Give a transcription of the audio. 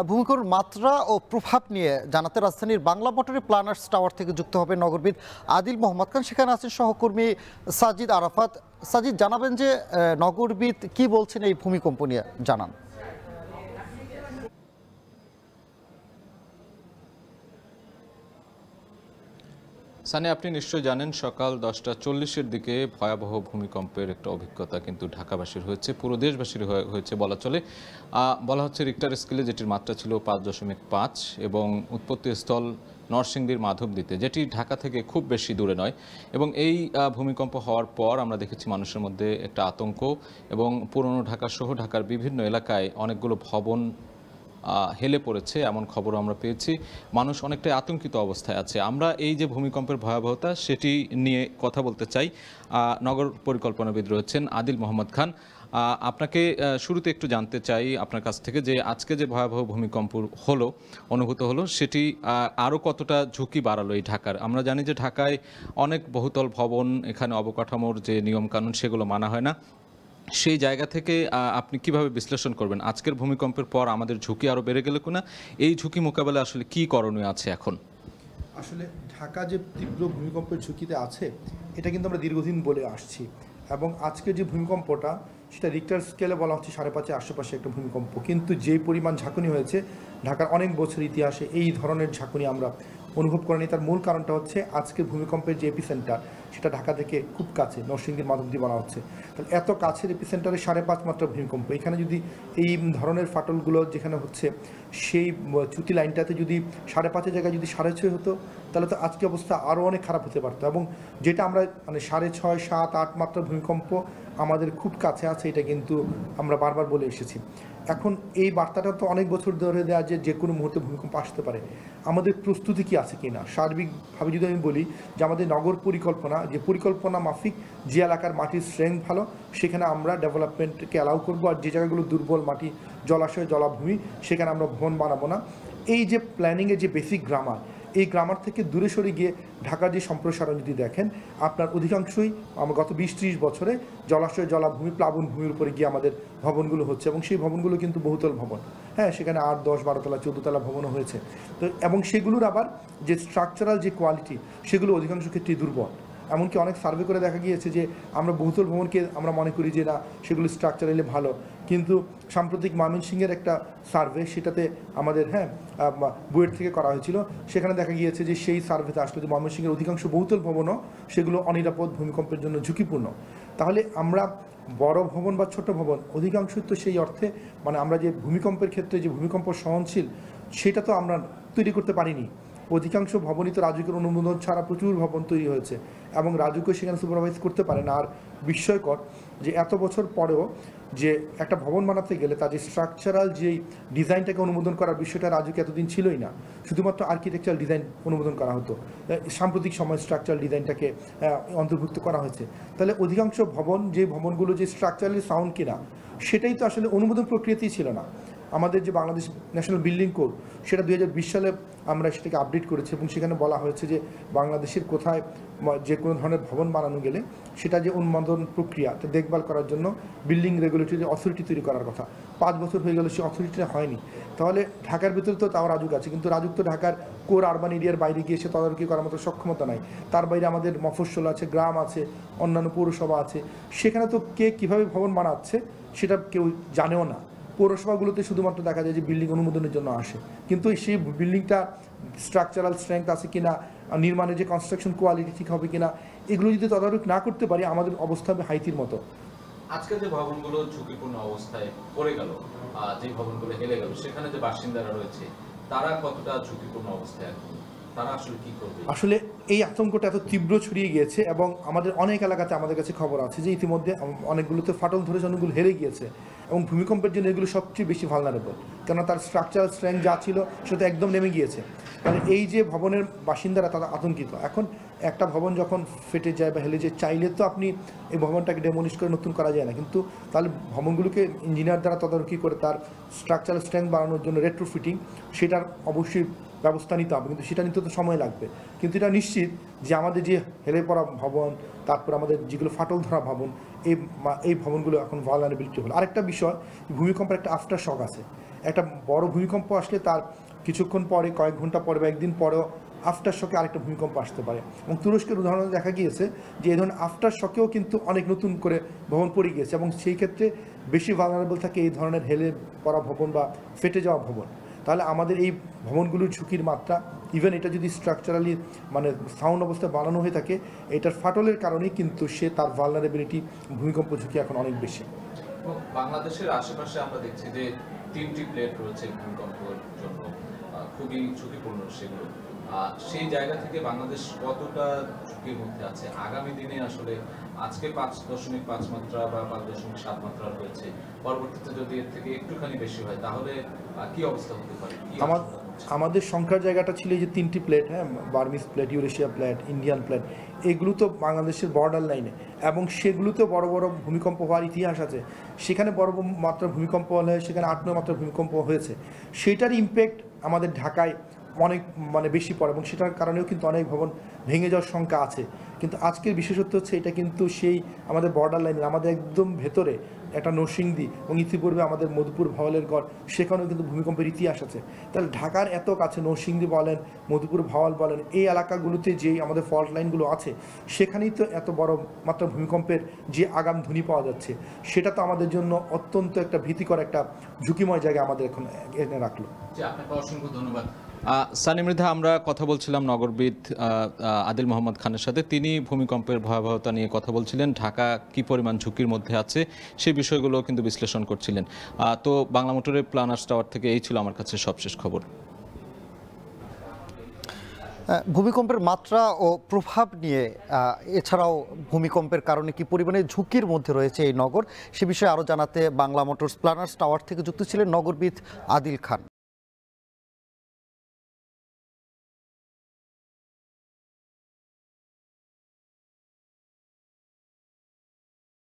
ভূমিকম্পের মাত্রা ও প্রভাব নিয়ে জানাতে রাজধানীর বাংলা মোটরে প্ল্যানার্স টাওয়ার থেকে যুক্ত হবে নগরবিদ আদিল মোহাম্মদ খান। সেখানে আছেন সহকর্মী সাজিদ আরাফাত। সাজিদ, জানাবেন যে নগরবিদ কি বলছেন এই ভূমিকম্প নিয়ে, জানান। সানি, আপনি নিশ্চয়ই জানেন সকাল 10টা 40-এর দিকে ভয়াবহ ভূমিকম্পের একটা অভিজ্ঞতা কিন্তু ঢাকাবাসীর হয়েছে, পুরো দেশবাসীর হয়েছে বলা চলে। বলা হচ্ছে রিক্টার স্কেলে যেটির মাত্রা ছিল 5.5 এবং উৎপত্তিস্থল নরসিংদীর মাধবদীতে, যেটি ঢাকা থেকে খুব বেশি দূরে নয়। এবং এই ভূমিকম্প হওয়ার পর আমরা দেখেছি মানুষের মধ্যে একটা আতঙ্ক, এবং পুরনো ঢাকা সহ ঢাকার বিভিন্ন এলাকায় অনেকগুলো ভবন হেলে পড়েছে এমন খবর আমরা পেয়েছি। মানুষ অনেকটাই আতঙ্কিত অবস্থায় আছে। আমরা এই যে ভূমিকম্পের ভয়াবহতা সেটি নিয়ে কথা বলতে চাই। নগর পরিকল্পনাবিদ রয়েছেন আদিল মোহাম্মদ খান। আপনাকে শুরুতে একটু জানতে চাই আপনার কাছ থেকে যে আজকে যে ভয়াবহ ভূমিকম্প অনুভূত হলো সেটি আরও কতটা ঝুঁকি বাড়ালো এই ঢাকার। আমরা জানি যে ঢাকায় অনেক বহুতল ভবন, এখানে অবকাঠামোর যে নিয়মকানুন সেগুলো মানা হয় না। সেই জায়গা থেকে আপনি কিভাবে বিশ্লেষণ করবেন আজকের ভূমিকম্পের পর আমাদের ঝুঁকি আরও বেড়ে গেল কিনা, এই ঝুঁকি মোকাবেলা আসলে কি করণীয় আছে এখন? আসলে ঢাকা যে তীব্র ভূমিকম্পের ঝুঁকিতে আছে এটা কিন্তু আমরা দীর্ঘদিন বলে আসছি, এবং আজকের যে ভূমিকম্পটা সেটা রিক্টার স্কেলে বলা হচ্ছে 5.5-এর আশেপাশে একটা ভূমিকম্প, কিন্তু যে পরিমাণ ঝাঁকুনি হয়েছে ঢাকার অনেক বছর ইতিহাসে এই ধরনের ঝাঁকুনি আমরা অনুভব করিনি। তার মূল কারণটা হচ্ছে আজকের ভূমিকম্পের যে এপিসেন্টার সেটা ঢাকা থেকে খুব কাছে, নরসিংদীর মাধবদী বলা হচ্ছে। তাহলে এত কাছের এপিসেন্টারে 5.5 মাত্রা ভূমিকম্প, এখানে যদি এই ধরনের ফাটলগুলো যেখানে হচ্ছে সেই চ্যুতি লাইনটাতে যদি 5.5-এর জায়গায় যদি 6.5 হতো তাহলে তো আজকে অবস্থা আরও অনেক খারাপ হতে পারতো। এবং যেটা আমরা মানে 6.5, 7, 8 মাত্রা ভূমিকম্প আমাদের খুব কাছে আছে, এটা কিন্তু আমরা বারবার বলে এসেছি। এখন এই বার্তাটা তো অনেক বছর ধরে দেওয়া যে কোনো মুহূর্তে ভূমিকম্প আসতে পারে। আমাদের প্রস্তুতি কি আছে কি না, সার্বিকভাবে যদি আমি বলি যে আমাদের নগর পরিকল্পনা মাফিক যে এলাকার মাটির স্ট্রেংথ ভালো সেখানে আমরা ডেভেলপমেন্টকে অ্যালাউ করবো, আর যে জায়গাগুলো দুর্বল মাটি, জলাশয়, জলাভূমি, সেখানে আমরা ভবন বানাবো না। এই যে প্ল্যানিংয়ের যে বেসিক গ্রামার, এই গ্রামার থেকে দূরে সরে গিয়ে ঢাকার যে সম্প্রসারণ যদি দেখেন, আপনার অধিকাংশই আমরা গত 20-30 বছরে জলাশয়, জলাভূমি, প্লাবন ভূমির উপরে গিয়ে আমাদের ভবনগুলো হচ্ছে, এবং সেই ভবনগুলো কিন্তু বহুতল ভবন। হ্যাঁ, সেখানে 8, 10, 12 তলা, 14 তলা ভবনও হয়েছে। তো এবং সেগুলোর আবার যে স্ট্রাকচারাল যে কোয়ালিটি সেগুলো অধিকাংশ ক্ষেত্রেই দুর্বল। এমনকি অনেক সার্ভে করে দেখা গিয়েছে যে আমরা বহুতল ভবনকে আমরা মনে করি যে না সেগুলো স্ট্রাকচারালি ভালো, কিন্তু সাম্প্রতিক ময়মনসিংহের একটা সার্ভে, সেটাতে আমাদের বুয়েট থেকে করা হয়েছিল, সেখানে দেখা গিয়েছে যে সেই সার্ভেতে আসলে যে ময়মনসিংহের অধিকাংশ বহুতল ভবনও সেগুলো অনিরাপদ, ভূমিকম্পের জন্য ঝুঁকিপূর্ণ। তাহলে আমরা বড় ভবন বা ছোট ভবন অধিকাংশই তো সেই অর্থে মানে আমরা যে ভূমিকম্পের ক্ষেত্রে যে ভূমিকম্প সহনশীল সেটা তো আমরা তৈরি করতে পারিনি। অধিকাংশ ভবনই তো রাজুকের অনুমোদন ছাড়া প্রচুর ভবন তৈরি হয়েছে, এবং রাজুকে সেখানে সুপারভাইজ করতে পারে না। আর বিস্ময়কর যে এত বছর পরেও যে একটা ভবন বানাতে গেলে তার যে স্ট্রাকচারাল যেই ডিজাইনটাকে অনুমোদন করার বিষয়টা রাজুকে এতদিন ছিলই না, শুধুমাত্র আর্কিটেকচারাল ডিজাইন অনুমোদন করা হতো। সাম্প্রতিক সময় স্ট্রাকচারাল ডিজাইনটাকে অন্তর্ভুক্ত করা হয়েছে। তাহলে অধিকাংশ ভবন, যে ভবনগুলো যে স্ট্রাকচারালি সাউন্ড কিনা সেটাই তো আসলে অনুমোদন প্রক্রিয়াতেই ছিল না। আমাদের যে বাংলাদেশ ন্যাশনাল বিল্ডিং কোড সেটা 2020 সালে আমরা সেটাকে আপডেট করেছি, এবং সেখানে বলা হয়েছে যে বাংলাদেশের কোথায় যে কোনো ধরনের ভবন বানানো গেলে সেটা যে অনুমোদন প্রক্রিয়া দেখভাল করার জন্য বিল্ডিং রেগুলেটরি অথরিটি তৈরি করার কথা। 5 বছর হয়ে গেল সেই অথরিটিটা হয়নি। তাহলে ঢাকার ভিতরে তো তাও রাজুক আছে, কিন্তু রাজুক তো ঢাকার কোর আরবান এরিয়ার বাইরে গিয়ে সে তদারকি করার মতো সক্ষমতা নাই। তার বাইরে আমাদের মফস্বল আছে, গ্রাম আছে, অন্যান্য পৌরসভা আছে, সেখানে তো কে কীভাবে ভবন বানাচ্ছে সেটা কেউ জানেও না। পৌরসভাগুলোতে শুধুমাত্র দেখা যায় যে বিল্ডিং অনুমোদনের জন্য আসে, কিন্তু সেই বিল্ডিংটা স্ট্রাকচারাল স্ট্রেংথ আছে কিনা, নির্মাণের যে কনস্ট্রাকশন কোয়ালিটি ঠিক হবে কিনা, এগুলো যদি তদারক না করতে পারি আমাদের অবস্থা হবে হাইতির মতো। আজকে যে ভবনগুলো ঝুঁকিপূর্ণ অবস্থায় পড়ে গেল, যে ভবনগুলো হেলে গেল, সেখানে যে বাসিন্দারা রয়েছে তারা কতটা ঝুঁকিপূর্ণ অবস্থায় এখন, তারা আসলে কি করবে? আসলে এই আতঙ্কটা এত তীব্র ছড়িয়ে গিয়েছে, এবং আমাদের অনেক এলাকাতে আমাদের কাছে খবর আছে যে ইতিমধ্যে অনেকগুলোতে ফাটল ধরে অনেকগুলো হেরে গিয়েছে, এবং ভূমিকম্পের জন্য এগুলো সবচেয়ে বেশি ভালনারেবল, কেননা তার স্ট্রাকচারাল স্ট্রেংথ যা ছিল সেটা একদম নেমে গিয়েছে। মানে এই যে ভবনের বাসিন্দারা তারা আতঙ্কিত। এখন একটা ভবন যখন ফেটে যায় বা হেলে যায়, চাইলে তো আপনি এই ভবনটাকে ডেমোলিশ করে নতুন করা যায় না, কিন্তু তাহলে ভবনগুলোকে ইঞ্জিনিয়ার দ্বারা তদারকি করে তার স্ট্রাকচারাল স্ট্রেংথ বাড়ানোর জন্য রেট্রোফিটিং সেটার অবশ্যই ব্যবস্থা নিতে হবে, কিন্তু সেটা নিতে তো সময় লাগবে। কিন্তু এটা নিশ্চিত যে আমাদের যে হেলে পড়া ভবন, তারপর আমাদের যেগুলো ফাটল ধরা ভবন, এই ভবনগুলো এখন ভালনারেবিলিটি হলো। আরেকটা বিষয়, ভূমিকম্পের একটা আফটার শক আছে। একটা বড় ভূমিকম্প আসলে তার কিছুক্ষণ পরে, কয়েক ঘন্টা পরে বা একদিন পরেও আফটার শকে আরেকটা ভূমিকম্প আসতে পারে। এবং তুরস্কের উদাহরণে দেখা গিয়েছে যে এই ধরনের আফটার শকেও কিন্তু অনেক নতুন করে ভবন পড়ে গিয়েছে, এবং সেই ক্ষেত্রে বেশি ভালনারেবল থাকে এই ধরনের হেলে পড়া ভবন বা ফেটে যাওয়া ভবন। তাহলে আমাদের এই ভবনগুলোর ঝুঁকির মাত্রা, ইভেন এটা যদি স্ট্রাকচারালি মানে সাউন্ড অবস্থায় বানানো হয়ে থাকে, এটার ফাটলের কারণেই কিন্তু সে তার ভালনারেবিলিটি, ভূমিকম্প ঝুঁকি এখন অনেক বেশি। বাংলাদেশের আশেপাশে আমরা দেখছি যে 3টি প্লেট রয়েছে ভূমিকম্পের জন্য, খুবই ঝুঁকিপূর্ণ সেগুলো। সেই জায়গা থেকে বাংলাদেশ কতটা ঝুঁকির মধ্যে আছে আগামী দিনে? আসলে আজকে 5.5 মাত্রা বা 5.7 মাত্রা রয়েছে, পরবর্তীতে যদি এর থেকে একটুখানি বেশি হয় তাহলে কি অবস্থা হতে পারে? আমাদের সংখ্যার জায়গাটা ছিল যে 3টি প্লেট, হ্যাঁ, Burmese plate, Eurasia plate, Indian plate, এগুলো তো বাংলাদেশের বর্ডার লাইনে, এবং সেগুলোতে বড় বড় ভূমিকম্প হওয়ার ইতিহাস আছে। সেখানে বড় মাত্রার ভূমিকম্প হলে সেখানে 8-9 মাত্রার ভূমিকম্প হয়েছে, সেটার ইম্প্যাক্ট আমাদের ঢাকায় অনেক মানে বেশি পড়ে, এবং সেটার কারণেও কিন্তু অনেক ভবন ভেঙে যাওয়ার শঙ্কা আছে। কিন্তু আজকের বিশেষত্ব হচ্ছে এটা কিন্তু সেই আমাদের বর্ডার লাইনে, আমাদের একদম ভেতরে একটা নরসিংদী, এবং ইতিপূর্বে আমাদের মধুপুর ভাওয়ালের গড়, সেখানেও কিন্তু ভূমিকম্পের ইতিহাস আছে। তাহলে ঢাকার এত কাছে নরসিংদী বলেন, মধুপুর ভাওয়াল বলেন, এই এলাকাগুলোতে যেই আমাদের ফল্ট লাইনগুলো আছে, সেখানেই তো এত বড় মাত্রা ভূমিকম্পের যে আগাম ধ্বনি পাওয়া যাচ্ছে, সেটা তো আমাদের জন্য অত্যন্ত একটা ভীতিকর, একটা ঝুঁকিময় জায়গা আমাদের এখন এনে রাখলো। আপনাকে অসংখ্য ধন্যবাদ। সানি মৃধা, আমরা কথা বলছিলাম নগরবিদ আদিল মোহাম্মদ খানের সাথে। তিনি ভূমিকম্পের ভয়াবহতা নিয়ে কথা বলছিলেন, ঢাকা কি পরিমাণ ঝুঁকির মধ্যে আছে সেই বিষয়গুলো কিন্তু বিশ্লেষণ করছিলেন। তো বাংলা মোটরের প্ল্যানার্স টাওয়ার থেকে এই ছিল আমার কাছে সবশেষ খবর। ভূমিকম্পের মাত্রা ও প্রভাব নিয়ে, এছাড়াও ভূমিকম্পের কারণে কি পরিমাণে ঝুঁকির মধ্যে রয়েছে এই নগর, সে বিষয়ে আরও জানাতে বাংলা মোটরস প্ল্যানার্স টাওয়ার থেকে যুক্ত ছিলেন নগরবিদ আদিল খান।